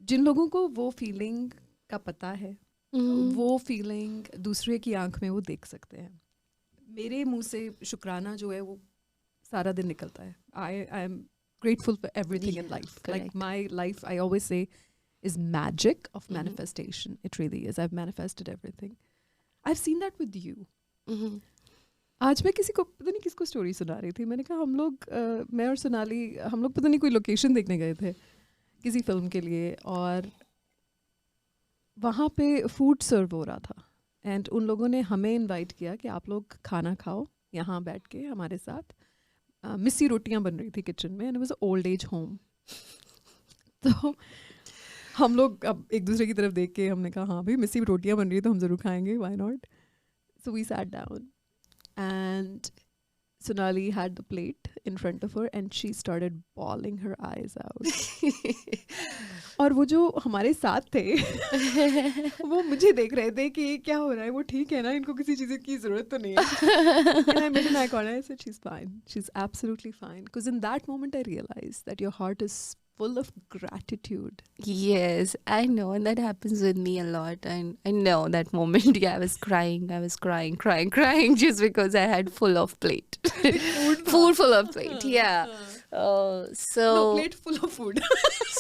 जिन लोगों को वो फीलिंग का पता है वो फीलिंग दूसरे की आंख में वो देख सकते हैं। मेरे मुंह से शुक्राना जो है वो सारा दिन निकलता है। I am grateful for everything in life. correct. Like my life, I always say, is magic of manifestation. It really is. I've manifested everything. I've seen that with you. आज मैं किसी को पता नहीं किसको स्टोरी सुना रही थी। मैंने कहा हम लोग मैं और सोनाली हम लोग पता नहीं कोई लोकेशन देखने गए थे किसी फिल्म के लिए और वहाँ पे फूड सर्व हो रहा था एंड उन लोगों ने हमें इनवाइट किया कि आप लोग खाना खाओ यहाँ बैठ के हमारे साथ। मिस्सी रोटियां बन रही थी किचन में and it was old age home. तो हम लोग अब एक दूसरे की तरफ देख के हमने कहा हाँ भाई मिस्सी रोटियां बन रही है तो हम ज़रूर खाएंगे, why not. So we sat down and Sonali had the plate in front of her and she started bawling her eyes out. और वो जो हमारे साथ थे वो मुझे देख रहे थे कि क्या हो रहा है, वो ठीक है ना, इनको किसी चीज़ की ज़रूरत तो नहीं है। And I made an eye contact. I said she's fine. She's absolutely fine. Because in that moment I realized that your heart is full of gratitude. Yes, I know, and that happens with me a lot. And I know that moment. Yeah, I was crying just because I had full of plate, food full of plate. Yeah. So No, plate full of food.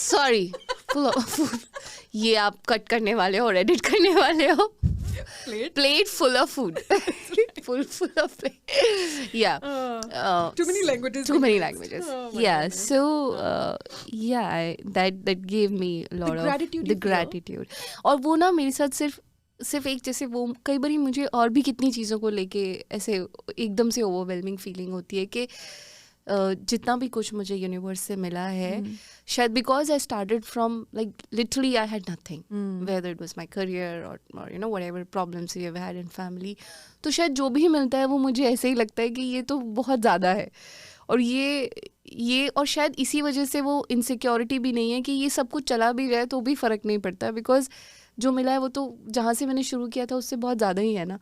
sorry, full of food. ये आप cut करने वाले हो और edit करने वाले हो. Plate full of food. full of plate. Yeah. Too many languages. Too many languages. Oh, my Yeah. goodness. So that gave me a lot of gratitude the you feel. gratitude. और वो ना मेरे साथ सिर्फ एक जैसे वो कई बारी मुझे और भी कितनी चीज़ों को लेके ऐसे एकदम से ओवरवेलमिंग फीलिंग होती है कि जितना भी कुछ मुझे यूनिवर्स से मिला है शायद because I started from like literally I had nothing whether it was my career और you know whatever problems we have had in family, तो शायद जो भी मिलता है वो मुझे ऐसे ही लगता है कि ये तो बहुत ज़्यादा है और ये और शायद इसी वजह से वो इनसिक्योरिटी भी नहीं है कि ये सब कुछ चला भी जाए तो भी फ़र्क नहीं पड़ता बिकॉज जो मिला है वो तो जहाँ से मैंने शुरू किया था उससे बहुत ज़्यादा ही है ना।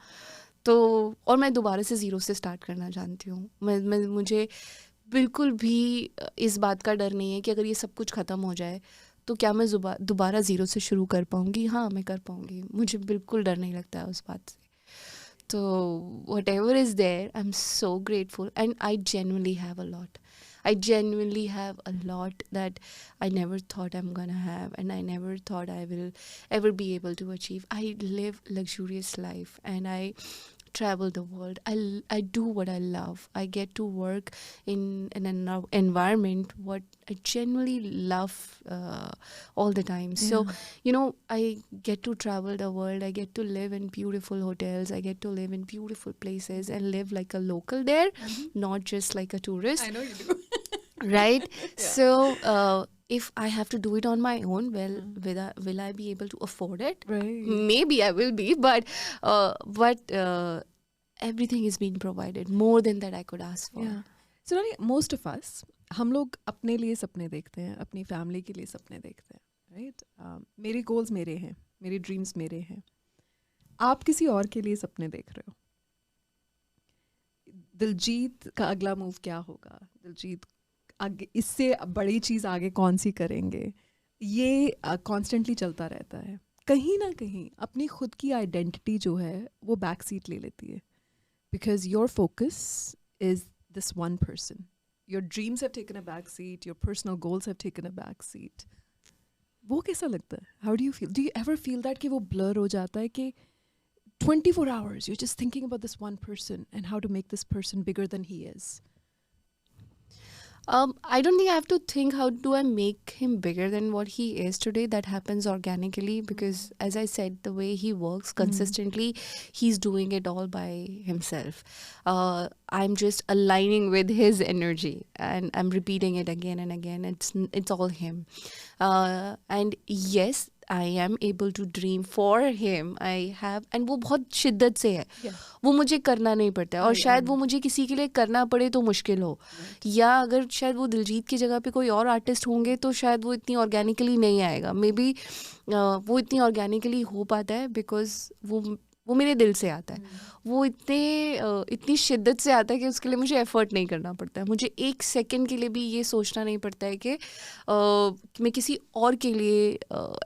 तो और मैं दोबारा से ज़ीरो से स्टार्ट करना जानती हूँ। मैं मुझे बिल्कुल भी इस बात का डर नहीं है कि अगर ये सब कुछ ख़त्म हो जाए तो क्या मैं दोबारा ज़ीरो से शुरू कर पाऊँगी। हाँ मैं कर पाऊँगी, मुझे बिल्कुल डर नहीं लगता है उस बात से। तो whatever is there, I'm so grateful and I genuinely have a lot. I genuinely have a lot that I never thought I'm gonna have and I never thought I will ever be able to achieve. I live luxurious life and I travel the world. I do what I love. I get to work in an environment what I genuinely love all the time. So you know, I get to travel the world. I get to live in beautiful hotels. I get to live in beautiful places and live like a local there, not just like a tourist. I know you do. Right? So if I have to do it on my own, well, will I be able to afford it? Right. Maybe I will be, but everything is being provided, more than that I could ask for. Yeah. So most of us, हम लोग अपने लिए सपने देखते हैं, अपनी family के लिए सपने देखते हैं, राइट? मेरे गोल्स मेरे हैं, मेरे ड्रीम्स मेरे हैं, आप किसी और के लिए सपने देख रहे हो। दिलजीत का अगला मूव क्या होगा, दिलजीत आगे इससे बड़ी चीज़ आगे कौन सी करेंगे, ये कॉन्स्टेंटली चलता रहता है। कहीं ना कहीं अपनी खुद की आइडेंटिटी जो है वो बैक सीट ले लेती है, because your focus is this one person. Your dreams have taken a back seat, your personal goals have taken a back seat. वो कैसा लगता है? How do you feel? Do you ever feel that कि वो blur हो जाता है कि 24 hours you're just thinking about this one person and how to make this person bigger than he is? I don't think I have to think how do I make him bigger than what he is today. That happens organically because, as I said, the way he works consistently, he's doing it all by himself. I'm just aligning with his energy and I'm repeating it again and again. It's all him. And yes, I am able to dream for him. I have, and वो बहुत शिद्दत से है, वो मुझे करना नहीं पड़ता है और शायद वो मुझे किसी के लिए करना पड़े तो मुश्किल हो, या अगर शायद वो दिलजीत की जगह पे कोई और आर्टिस्ट होंगे तो शायद वो इतनी ऑर्गेनिकली नहीं आएगा। मे बी वो इतनी ऑर्गेनिकली हो पाता है बिकॉज वो वो मेरे दिल से आता है, वो इतनी शिद्दत से आता है कि उसके लिए मुझे एफर्ट नहीं करना पड़ता है। मुझे एक सेकंड के लिए भी ये सोचना नहीं पड़ता है कि मैं किसी और के लिए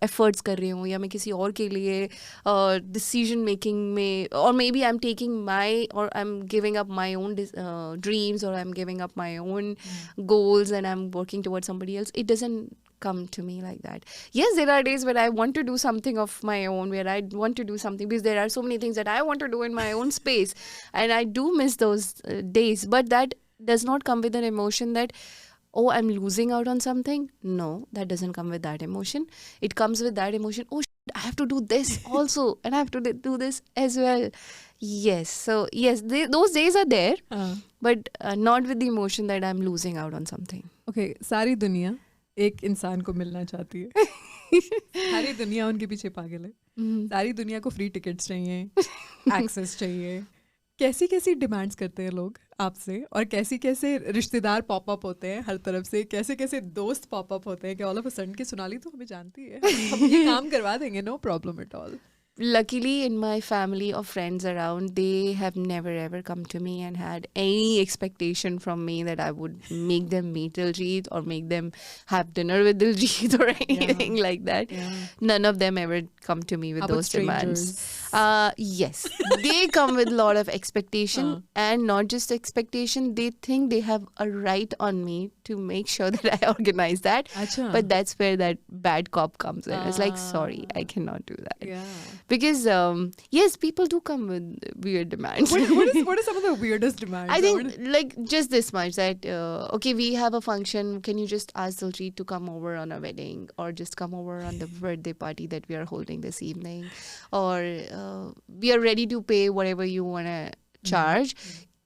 एफर्ट्स कर रही हूँ, या मैं किसी और के लिए डिसीजन मेकिंग में, और maybe I am taking my, और I am giving up my own dreams, और I am giving up my own goals, and I'm working towards somebody else. It doesn't come to me like that. Yes, there are days where I want to do something of my own, where I want to do something, because there are so many things that I want to do in my own space, and I do miss those days. But that does not come with an emotion that, oh, I'm losing out on something. No, that doesn't come with that emotion. It comes with that emotion, oh shit, I have to do this also, and I have to do this as well. Yes, so yes, those days are there, but not with the emotion that I'm losing out on something. Okay, सारी दुनिया एक इंसान को मिलना चाहती है. सारी दुनिया उनके पीछे पागल है. सारी दुनिया को फ्री टिकट्स चाहिए, एक्सेस चाहिए. कैसी कैसी डिमांड्स करते हैं लोग आपसे, और कैसी कैसे रिश्तेदार पॉपअप होते हैं हर तरफ से, कैसे कैसे दोस्त पॉपअप होते हैं कि ऑल ऑफ अ सडन कि सोनाली तो हमें जानती है, हम ये काम करवा देंगे, no problem at all. Luckily, in my family or friends around, they have never ever come to me and had any expectation from me that I would make them meet Diljit or make them have dinner with Diljit or anything like that. None of them ever come to me with How those about demands. strangers? Yes, they come with a lot of expectation, and not just expectation. They think they have a right on me to make sure that I organize that. Achha. But that's where that bad cop comes in. It's like, sorry, I cannot do that. Yeah. Because yes, people do come with weird demands. What are some of the weirdest demands? I think like just this much, that okay, we have a function, can you just ask Diljit to come over on a wedding, or just come over on the birthday party that we are holding this evening, or we are ready to pay whatever you want to charge.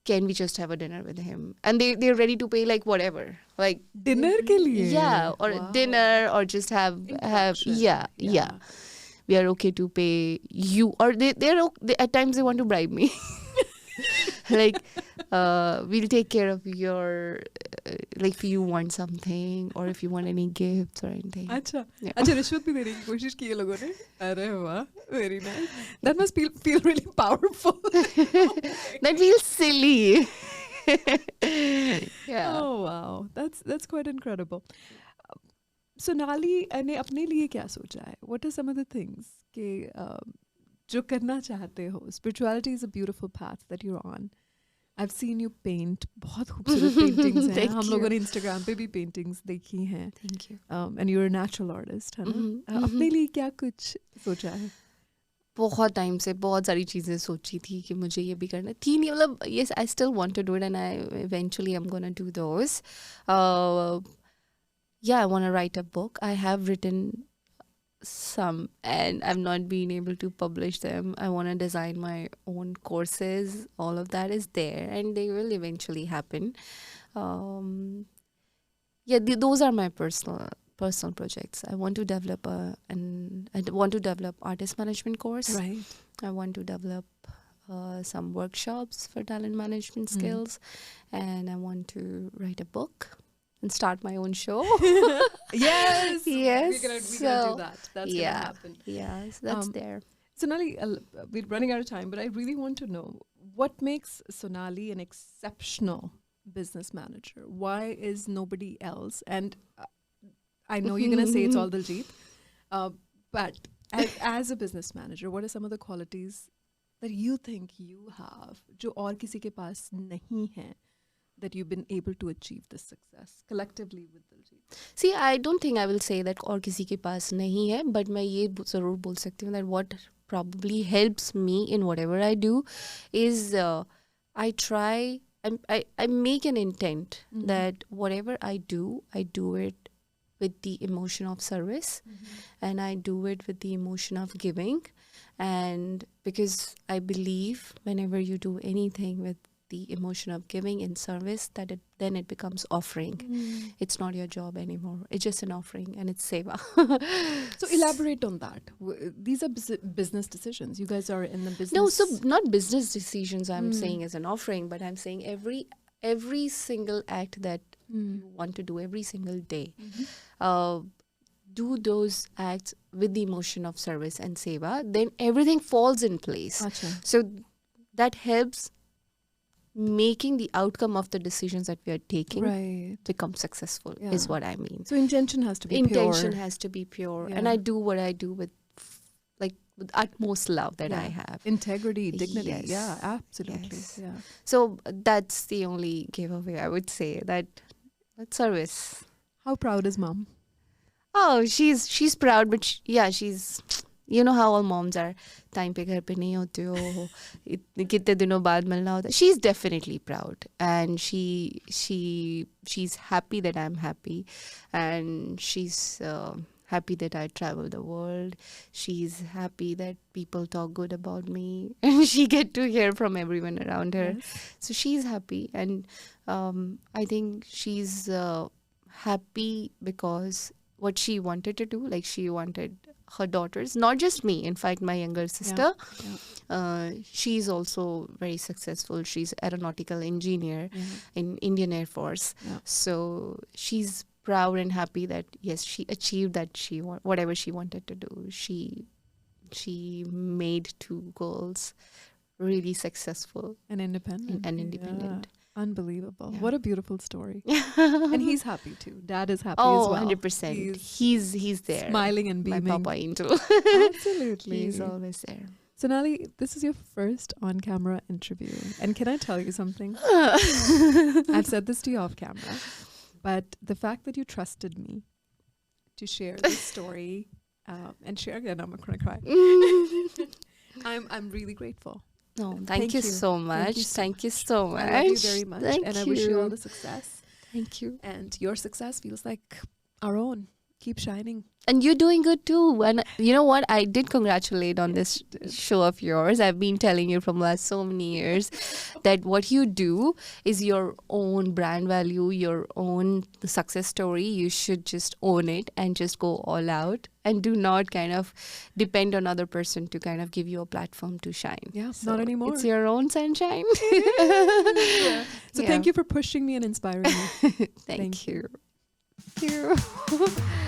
Can we just have a dinner with him? And they're ready to pay like whatever, like dinner ke liye? Yeah, or dinner, or just have yeah. We are okay to pay you, or they're at times they want to bribe me. Like we'll take care of your like if you want something, or if you want any gifts or anything. अच्छा अच्छा, रिश्वत भी देने की कोशिश की है लोगों ने. अरे वाह, very nice. That must feel really powerful. That feels silly. Yeah. Oh wow, that's quite incredible. Sonali ने अपने लिए क्या सोचा है? What are some of the things कि जो करना चाहते हो? Spirituality is a beautiful path that you're on. I've seen you paint. बहुत खूबसूरत paintings हैं. हम लोगों ने Instagram पे भी paintings देखी हैं. Thank you. And you're a natural artist, है ना? अपने लिए क्या कुछ सोचा है? बहुत टाइम से बहुत सारी चीज़ें सोची थी कि मुझे ये भी करना थी. नहीं, मतलब yes, I still want to do it, and I eventually am gonna do those. Yeah, I want to write a book. I have written some, and I've not been able to publish them. I want to design my own courses. All of that is there, and they will eventually happen. Yeah, those are my personal projects. I want to develop artist management course. Right. I want to develop some workshops for talent management skills, and I want to write a book and start my own show. Yes. Yes. We're gonna do that. That's gonna happen. Yeah, so that's there. Sonali, we're running out of time, but I really want to know what makes Sonali an exceptional business manager. Why is nobody else? And I know you're gonna say it's all Diljit, but as a business manager, what are some of the qualities that you think you have, जो और किसी के पास नहीं है, that you've been able to achieve this success collectively with Diljit? See, I don't think I will say that और किसी के पास नहीं है, but मैं ये ज़रूर बोल सकती हूँ that what probably helps me in whatever I do is I make an intent that whatever I do it with the emotion of service, and I do it with the emotion of giving, and because I believe whenever you do anything with the emotion of giving in service, that then it becomes offering. It's not your job anymore. It's just an offering, and it's seva. So elaborate on that. These are business decisions. You guys are in the business. No, so not business decisions I'm saying as an offering, but I'm saying every single act that you want to do every single day. do those acts with the emotion of service and seva, then everything falls in place. Acha. So that helps making the outcome of the decisions that we are taking Right. become successful, Yeah. is what I mean. So intention has to be Intention pure. has to be pure, Yeah. and I do what I do with utmost love that I Yeah. have. Integrity, dignity. Yes. Yeah, absolutely. Yes. Yeah. So that's the only giveaway I would say, that service. How proud is mom? Oh, she's proud, but she's, you know how all moms are. Time pe ghar pe nahi hote ho, kitne dinon baad milna hota. She's definitely proud, and she's happy that I'm happy, and she's happy that I travel the world. She's happy that people talk good about me, and she get to hear from everyone around her. Yes. So she's happy, and I think she's happy because what she wanted to do, like she wanted her daughters, not just me, in fact my younger sister, she's also very successful. She's aeronautical engineer Yeah. in Indian Air Force. Yeah. So she's proud and happy that yes, she achieved that whatever she wanted to do. She made 2 girls really successful And independent. and independent. Yeah. Unbelievable. Yeah. What a beautiful story. And he's happy too. Dad is happy as well. 100%. He's there. Smiling and My beaming. Papa Angel. Absolutely. He's always there. Sonali, this is your first on-camera interview. And can I tell you something? I've said this to you off camera, but the fact that you trusted me to share this story and share again, I'm going to cry. I'm really grateful. No, Thank thank you you. so much. Thank you so Thank you so much. I love you very much. Thank and you. I wish you all the success. Thank you. And your success feels like our own. Keep shining. And you're doing good too. And you know what? I did congratulate on this show of yours. I've been telling you from last so many years that what you do is your own brand value, your own success story. You should just own it and just go all out, and do not kind of depend on other person to kind of give you a platform to shine. Yeah, So not anymore. It's your own sunshine. So Yeah. thank you for pushing me and inspiring me. Thank you. Thank you.